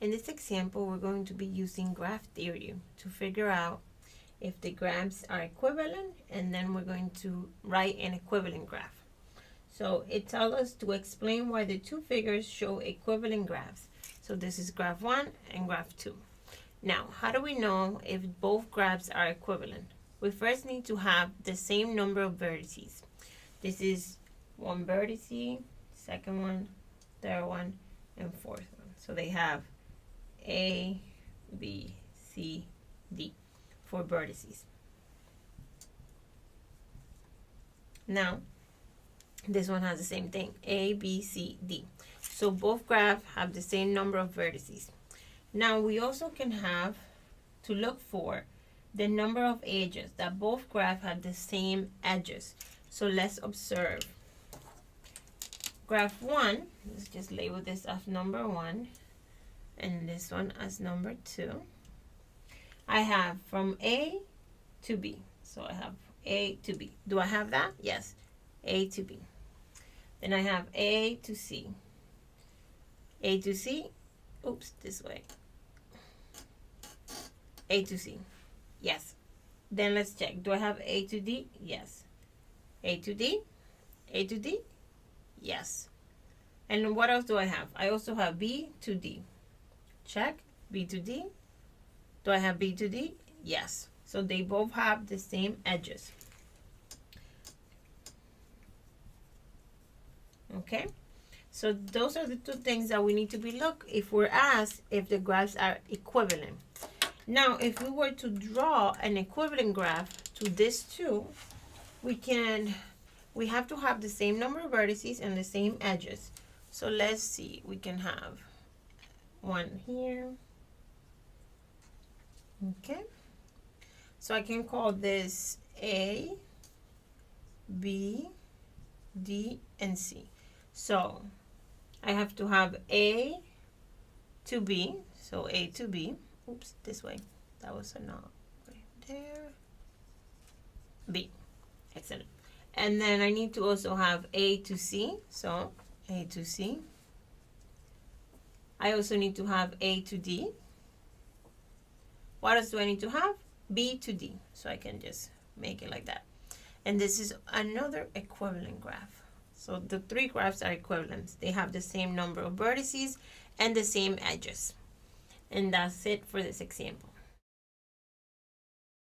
In this example, we're going to be using graph theory to figure out if the graphs are equivalent, and then we're going to write an equivalent graph. So it tells us to explain why the two figures show equivalent graphs. So this is graph 1 and graph 2. Now, how do we know if both graphs are equivalent? We first need to have the same number of vertices. This is one vertice, second one, third one, and fourth one. So they have A, B, C, D, 4 vertices. Now, this one has the same thing, A, B, C, D. So both graphs have the same number of vertices. Now, we also can have to look for the number of edges, that both graphs have the same edges. So let's observe. Graph 1, let's just label this as number 1, and this one as number 2. I have from A to B. So I have A to B. Do I have that? Yes. A to B. Then I have A to C. A to C. Oops, this way. A to C. Yes. Then let's check. Do I have A to D? Yes. A to D? A to D? Yes. And what else do I have? I also have B to D. Check. B to D. Do I have B to D? Yes. So they both have the same edges. Okay? So those are the two things that we need to be look if we're asked if the graphs are equivalent. Now, if we were to draw an equivalent graph to this two, we have to have the same number of vertices and the same edges. So let's see, we can have one here. Okay. So I can call this A, B, D, and C. So I have to have A to B. So A to B. Oops, this way. That was a not right there. B. Excellent. And then I need to also have A to C. So A to C. I also need to have A to D. What else do I need to have? B to D. So I can just make it like that. And this is another equivalent graph. So the three graphs are equivalent. They have the same number of vertices and the same edges. And that's it for this example.